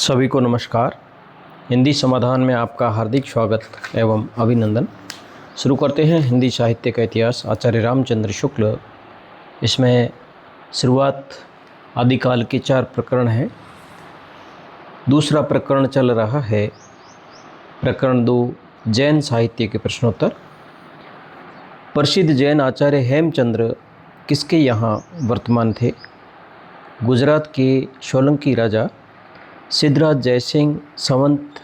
सभी को नमस्कार। हिंदी समाधान में आपका हार्दिक स्वागत एवं अभिनंदन। शुरू करते हैं हिंदी साहित्य का इतिहास आचार्य रामचंद्र शुक्ल। इसमें शुरुआत आदिकाल के 4 प्रकरण हैं। दूसरा प्रकरण चल रहा है प्रकरण 2 जैन साहित्य के प्रश्नोत्तर। प्रसिद्ध जैन आचार्य हेमचंद्र किसके यहाँ वर्तमान थे? गुजरात के सोलंकी राजा सिद्धराज जयसिंह संवत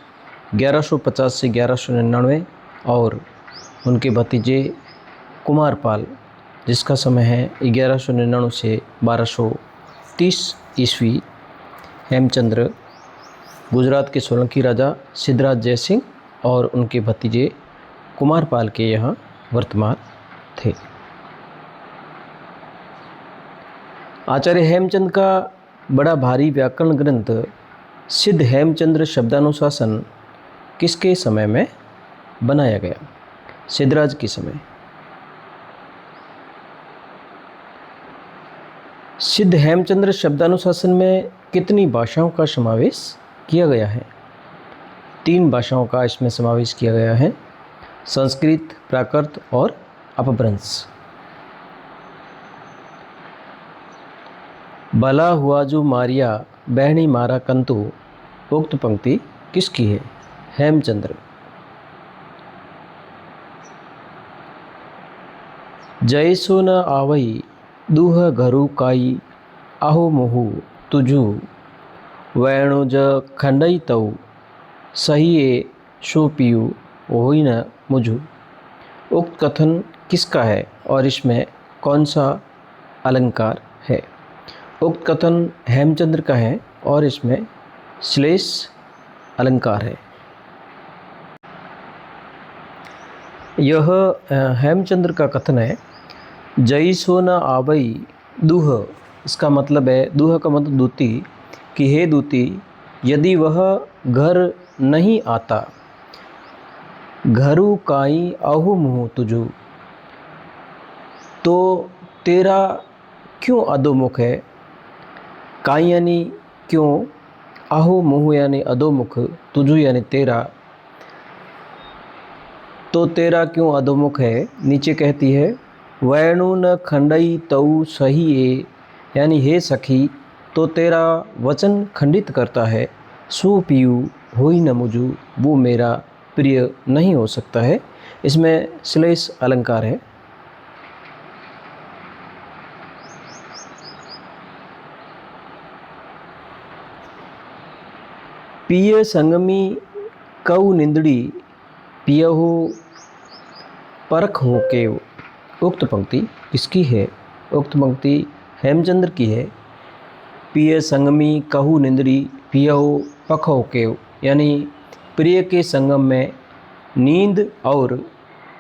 1150 से 1199 और उनके भतीजे कुमारपाल जिसका समय है 1199 से 1230 ईस्वी। हेमचंद्र गुजरात के सोलंकी राजा सिद्धराज जयसिंह और उनके भतीजे कुमारपाल के यहाँ वर्तमान थे। आचार्य हेमचंद का बड़ा भारी व्याकरण ग्रंथ सिद्ध हेमचंद्र शब्दानुशासन किसके समय में बनाया गया? सिद्धराज के समय। सिद्ध हेमचंद्र शब्दानुशासन में कितनी भाषाओं का समावेश किया गया है? 3 भाषाओं का इसमें समावेश किया गया है, संस्कृत, प्राकृत और अपभ्रंश। भला हुआ जो मारिया बहनी मारा कंतु उक्त पंक्ति किसकी है? हेमचंद्र। जैसो न आवई दूह घरु काई आहो मोहु तुझु वैणुज खंडई तऊ सहिए सो पियु होई न मुझु। उक्त कथन किसका है और इसमें कौन सा अलंकार है? उक्त कथन हेमचंद्र का है और इसमें श्लेष अलंकार है। यह हेमचंद्र का कथन है। जैसो न आवई दूह, इसका मतलब है, दूह का मतलब दूती, कि हे दूती यदि वह घर नहीं आता, घरु काई आहु मुँह तुझु, तो तेरा क्यों अधोमुख है? काई यानी क्यों, आहु मुँह यानी अधोमुख, तुझु यानी तेरा, तो तेरा क्यों अधोमुख है? नीचे कहती है वैणु न खंडई तऊ सही, यानी हे सखी तो तेरा वचन खंडित करता है। सु पियु होई न मुझु, वो मेरा प्रिय नहीं हो सकता है। इसमें श्लेष अलंकार है। पिय संगमी कऊ निंदड़ी पियहु परख हो के, उक्त पंक्ति किसकी है? उक्त पंक्ति हेमचंद्र की है। पिय संगमी कहु निंदड़ी पियहु पख हो के, यानी प्रिय के संगम में नींद और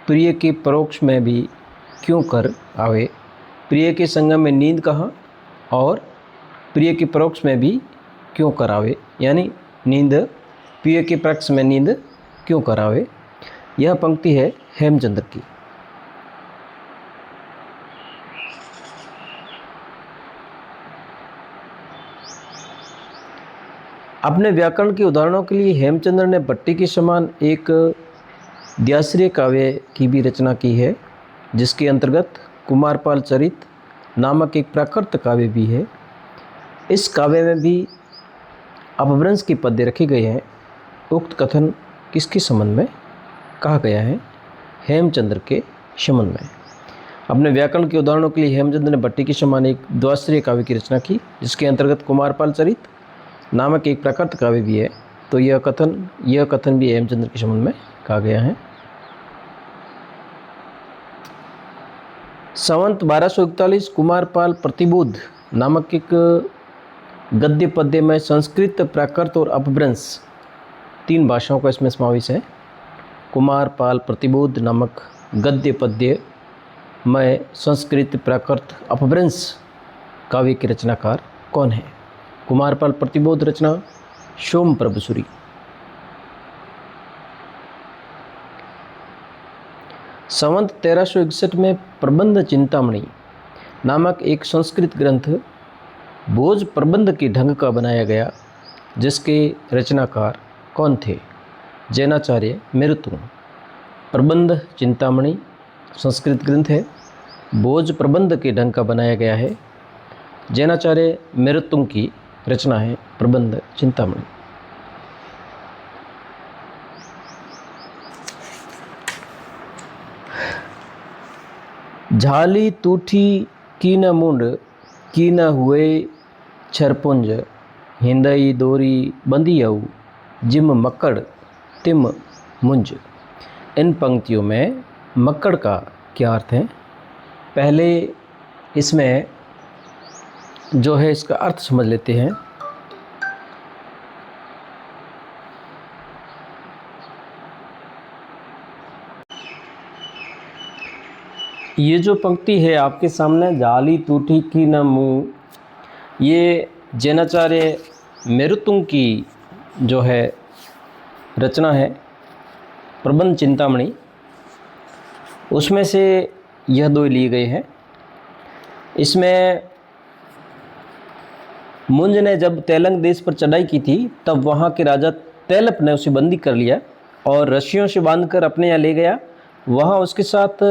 प्रिय के परोक्ष में भी क्यों कर आवे। प्रिय के संगम में नींद कहाँ और प्रिय के परोक्ष में भी क्यों करावे, यानी नींद, प्रिय के पक्ष में नींद क्यों करावे। यह पंक्ति है हेमचंद्र की। अपने व्याकरण के उदाहरणों के लिए हेमचंद्र ने भट्टी के समान एक द्याश्रय काव्य की भी रचना की है, जिसके अंतर्गत कुमारपाल चरित नामक एक प्राकृत काव्य भी है। इस काव्य में भी अपभ्रंश के पद्य रखे गए हैं। उक्त कथन किसके संबंध में कहा गया है? हेमचंद्र के संबंध में। अपने व्याकरण के उदाहरणों के लिए हेमचंद्र ने भट्टी के समान एक द्वाश्रय काव्य की रचना की, जिसके अंतर्गत कुमारपाल चरित नामक एक प्राकृत काव्य भी है। तो यह कथन भी हेमचंद्र के संबंध में कहा गया है। संवत 1241 कुमारपाल प्रतिबोध नामक एक गद्य पद्य में संस्कृत, प्राकृत और अपभ्रंश 3 भाषाओं का इसमें समावेश है। कुमारपाल प्रतिबोध नामक गद्य पद्य में संस्कृत, प्राकृत, अपभ्रंश काव्य के रचनाकार कौन है? कुमारपाल प्रतिबोध रचना सोम प्रभुसूरी। संवत 1361 में प्रबंध चिंतामणि नामक एक संस्कृत ग्रंथ भोज प्रबंध के ढंग का बनाया गया जिसके रचनाकार कौन थे? जैनाचार्य मेरुतुंग। प्रबंध चिंतामणि संस्कृत ग्रंथ है, भोज प्रबंध के ढंग का बनाया गया है। जैनाचार्य मेरुतुंग की रचना है प्रबंध चिंतामणि। झाली टूठी कीन मुंड कीन हुए छरपुंज हिंदई डोरी बंधियऊ जिम मक्कड़ तिम मुंज। इन पंक्तियों में मक्कड़ का क्या अर्थ है? पहले इसमें जो है इसका अर्थ समझ लेते हैं। ये जो पंक्ति है आपके सामने, जाली टूटी की न मुँह, ये जैनाचार्य मेरुतुंग की जो है रचना है प्रबंध चिंतामणि, उसमें से यह दो लिए गए हैं। इसमें मुंज ने जब तेलंग देश पर चढ़ाई की थी तब वहाँ के राजा तैलप ने उसे बंदी कर लिया और रस्सियों से बांधकर अपने यहाँ ले गया। वहाँ उसके साथ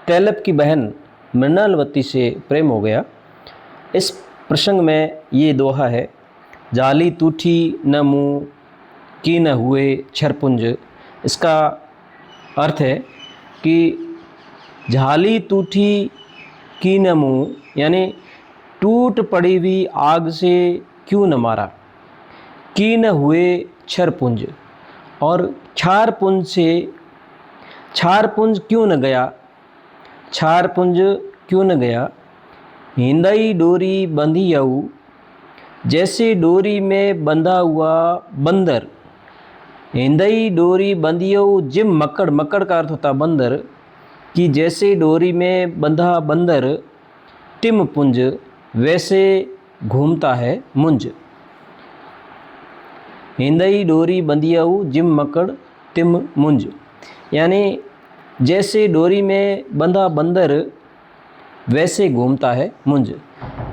तैलप की बहन मृणालवती से प्रेम हो गया। इस प्रसंग में ये दोहा है, जाली टूठी न मुँह की न हुए छरपुंज। इसका अर्थ है कि झाली टूठी की न मुँह, यानी टूट पड़ी हुई आग से क्यों न मारा, की न हुए छरपुंज, और छारपुंज से छारपुंज क्यों न गया, छारपुंज क्यों न गया। हिंदई डोरी बंधियऊ, जैसे डोरी में बंधा हुआ बंदर। हिंदई डोरी बंधियऊ जिम मक्कड़, मक्कड़ का अर्थ होता बंदर, कि जैसे डोरी में बंधा बंदर तिम पुंज, वैसे घूमता है मुंज। हिंदई डोरी बंधियऊ जिम मक्कड़ तिम मुंज, यानी जैसे डोरी में बंधा बंदर वैसे घूमता है मुंज।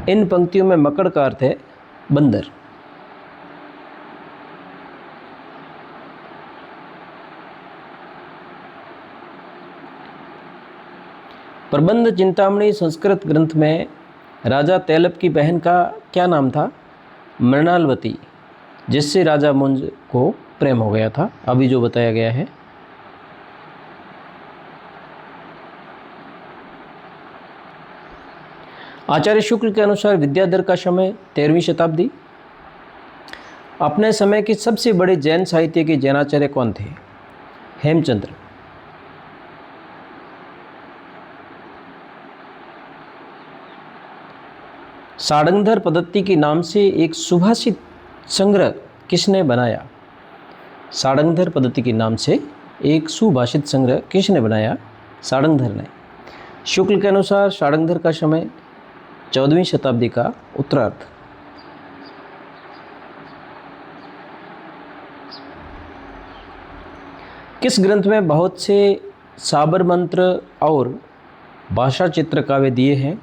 इन पंक्तियों में मक्कड़ का अर्थ है बंदर। प्रबंध चिंतामणि संस्कृत ग्रंथ में राजा तैलप की बहन का क्या नाम था? मृणालवती, जिससे राजा मुंज को प्रेम हो गया था, अभी जो बताया गया है। आचार्य शुक्ल के अनुसार विद्याधर का समय 13वीं शताब्दी। अपने समय के सबसे बड़े जैन साहित्य के जैनाचार्य कौन थे? हेमचंद्र। सारंगधर पद्धति के नाम से एक सुभाषित संग्रह किसने बनाया? सारंगधर पद्धति के नाम से एक सुभाषित संग्रह किसने बनाया? सारंगधर ने। शुक्ल के अनुसार सारंगधर का समय 14वीं शताब्दी का उत्तरार्ध। किस ग्रंथ में बहुत से साबर मंत्र और भाषा चित्र काव्य दिए हैं,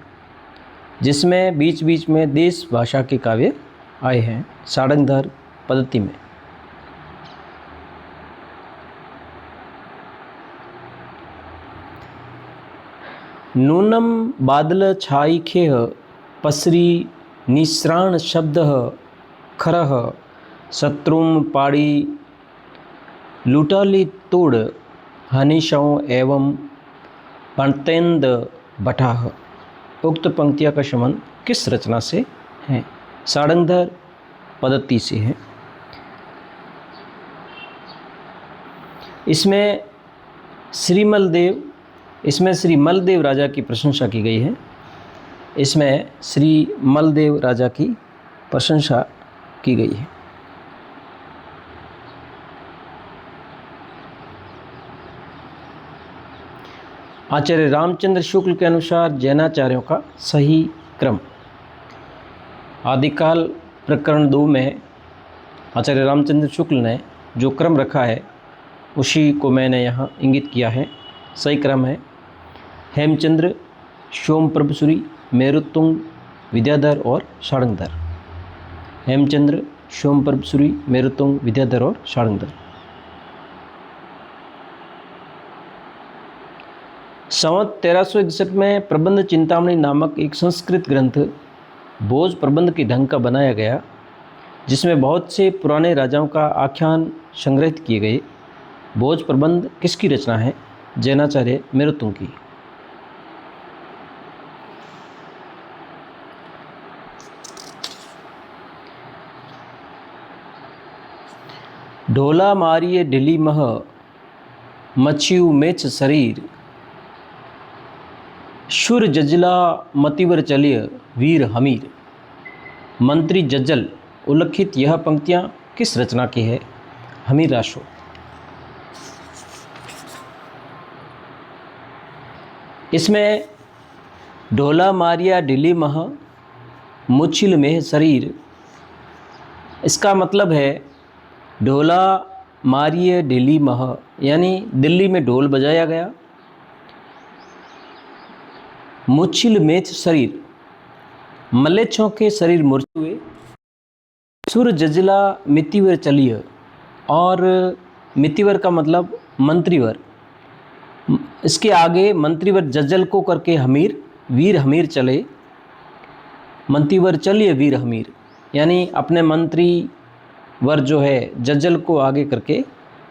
जिसमें बीच बीच में देश भाषा के काव्य आए हैं? सारंगधर पद्धति में। नूनम बादल छाई खेह पसरी निश्राण शब्द खरह शत्रुम पाड़ी लुटाली तोड़ हनीशों एवं पंतेंद बठाह। उक्त पंक्तियाँ का संबंध किस रचना से है? सारंगधर पद्धति से है। इसमें श्री मलदेव राजा की प्रशंसा की गई है। इसमें श्री मलदेव राजा की प्रशंसा की गई है। आचार्य रामचंद्र शुक्ल के अनुसार जैनाचार्यों का सही क्रम। आदिकाल प्रकरण 2 में आचार्य रामचंद्र शुक्ल ने जो क्रम रखा है उसी को मैंने यहाँ इंगित किया है। सही क्रम है हेमचंद्र, सोमप्रभसूरी, मेरुतुंग, विद्याधर और सारंगधर। हेमचंद्र, सोमप्रभसूरी, मेरुतुंग, विद्याधर और शार्ंगधर। संवत 1361 में प्रबंध चिंतामणि नामक एक संस्कृत ग्रंथ भोज प्रबंध के ढंग का बनाया गया, जिसमें बहुत से पुराने राजाओं का आख्यान संग्रहित किए गए। भोज प्रबंध किसकी रचना है? जैनाचार्य मेरुतुंग की। ढोला मारिये ढिली मह, मच्छियु मेच शरीर, शुर जजला मतिवर चलिय वीर हमीर। मंत्री जज्जल उल्लिखित यह पंक्तियां किस रचना की है? हमीर राशो। इसमें ढोला मारिया ढिली मह, मुच्छिल में शरीर, इसका मतलब है ढोला मारिये ढिली मह, यानी दिल्ली में ढोल बजाया गया। मुच्छिल मेच शरीर, मलेच्छों के शरीर मूर्छित हुए। सुर जजला मितिवर चलिय, और मितिवर का मतलब मंत्रीवर, इसके आगे मंत्रीवर जज्जल को करके हमीर, वीर हमीर चले। मंत्रीवर चलिए वीर हमीर, यानी अपने मंत्री वर जो है जज्जल को आगे करके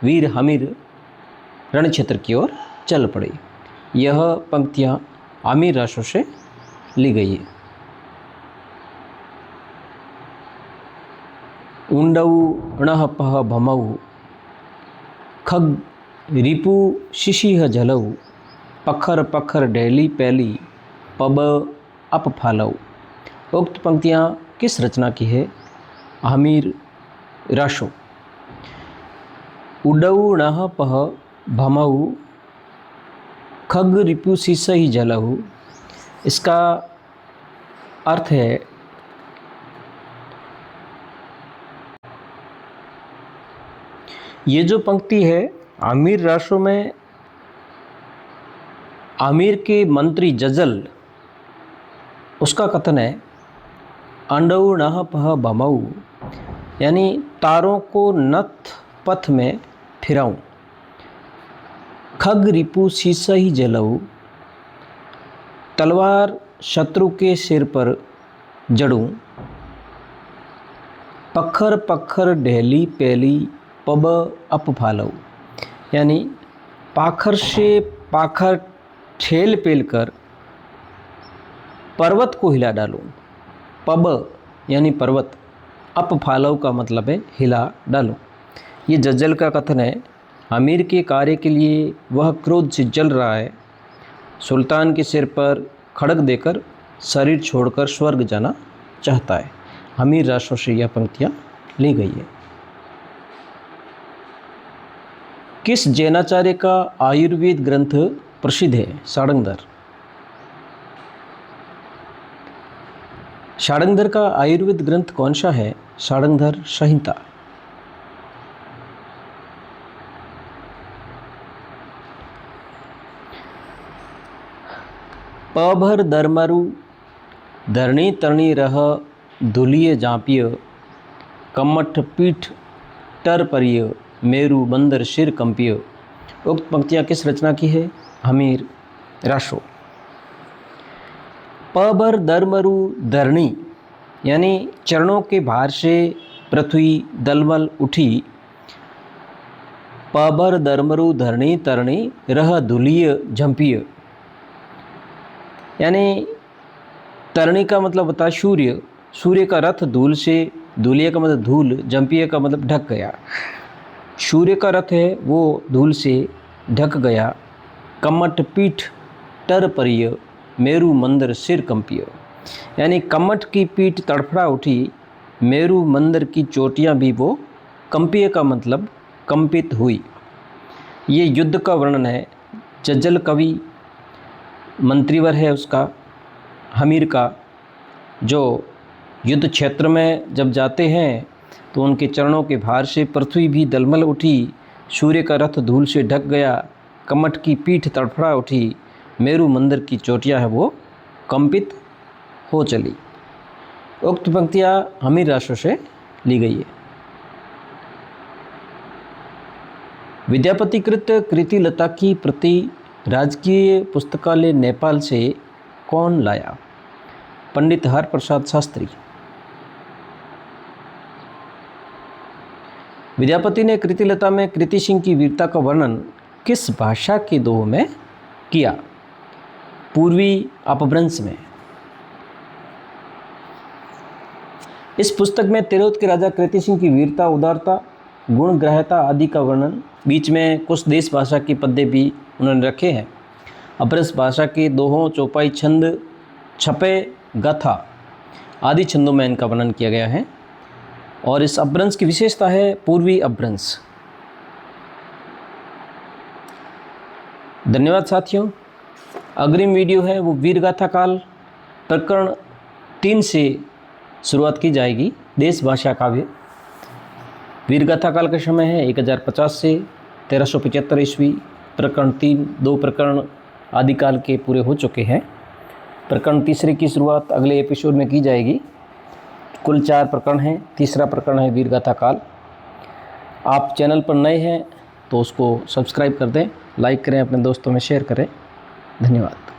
वीर हमीर रण क्षेत्र की ओर चल पड़े। यह पंक्तियाँ आमिर राशों से ली गई है। उंडऊ णः पह भमऊ, खग रिपु शिशिह झलऊ, पखर पखर डेली पैली, पब अप फालऊ। उक्त पंक्तियाँ किस रचना की है? आमिर राशो। उडऊ णः पह भमऊ, खग रिपु शिशिह झलऊ, इसका अर्थ है ये जो पंक्ति है आमिर राशों में आमिर के मंत्री जज्जल, उसका कथन है अंडऊ नह पह भमऊ, यानी तारों को नथ पथ में फिराऊं। खग रिपु शीशहि जलऊ, तलवार शत्रु के सिर पर जड़ूं। पखर पखर ढेली पेली, पब अप फालऊ, यानी पाखर से पाखर ठेल पेल कर पर्वत को हिला डालूं। पब यानी पर्वत, अप फालऊ का मतलब है हिला डालूं। ये जज्जल का कथन है। अमीर के कार्य के लिए वह क्रोध से जल रहा है। सुल्तान के सिर पर खड़ग देकर शरीर छोड़कर स्वर्ग जाना चाहता है। अमीर राशों से यह पंक्तियाँ ली गई है। किस जैनाचार्य का आयुर्वेद ग्रंथ प्रसिद्ध है? शार्ंगधर। शार्ंगधर का आयुर्वेद ग्रंथ कौन सा है? शार्ंगधर संहिता। पभर दरमरु धरणी तरणी रह, धुलिय जापिय, कमठ पीठ टर परिय, मेरु बंदर सिर कंपिय। उक्त पंक्तियाँ किस रचना की है? हमीर राशो। पभर दरमरु धरणी, यानी चरणों के भार से पृथ्वी दलमल उठी। पभर दरमरु धरणी तरणी रह, धुलिय झंपिय, यानी तरणी का मतलब होता है सूर्य। सूर्य का रथ धूल से, धूलिया का मतलब धूल, जंपिय का मतलब ढक गया। सूर्य का रथ है वो धूल से ढक गया। कमठ पीठ टर परिय, मेरु मंदर सिर कंपिय, यानी कमठ की पीठ तड़फड़ा उठी, मेरु मंदिर की चोटियां भी वो कंपिय का मतलब कंपित हुई। ये युद्ध का वर्णन है। जज्जल कवि मंत्रीवर है उसका, हमीर का, जो युद्ध क्षेत्र में जब जाते हैं तो उनके चरणों के भार से पृथ्वी भी दलमल उठी, सूर्य का रथ धूल से ढक गया, कमठ की पीठ तड़फड़ा उठी, मेरु मंदिर की चोटियां है वो कंपित हो चली। उक्त पंक्तियाँ हमीर राशों से ली गई है। विद्यापतिकृत कृतिलता की प्रति राजकीय पुस्तकालय नेपाल से कौन लाया? पंडित हरप्रसाद शास्त्री। विद्यापति ने कृतिलता में कृति सिंह की वीरता का वर्णन किस भाषा के दोहों में किया? पूर्वी अपभ्रंश में। इस पुस्तक में तिरहुत के राजा कृति सिंह की वीरता, उदारता, गुणग्राह्यता आदि का वर्णन, बीच में कुछ देश भाषा के पद्य भी उन्होंने रखे हैं। अपभ्रंश भाषा के दोहों, चौपाई छंद, छपे, गाथा आदि छंदों में इनका वर्णन किया गया है। और इस अपभ्रंश की विशेषता है पूर्वी अपभ्रंश। धन्यवाद साथियों। अग्रिम वीडियो है वो वीरगाथा काल प्रकरण 3 से शुरुआत की जाएगी। देश भाषा काव्य। वीरगाथा काल का समय है 1050 से 1375 ईस्वी। प्रकरण 3, 2 प्रकरण आदिकाल के पूरे हो चुके हैं। प्रकरण तीसरे की शुरुआत अगले एपिसोड में की जाएगी। कुल 4 प्रकरण हैं। तीसरा प्रकरण है वीरगाथा काल। आप चैनल पर नए हैं तो उसको सब्सक्राइब कर दें, लाइक करें, अपने दोस्तों में शेयर करें। धन्यवाद।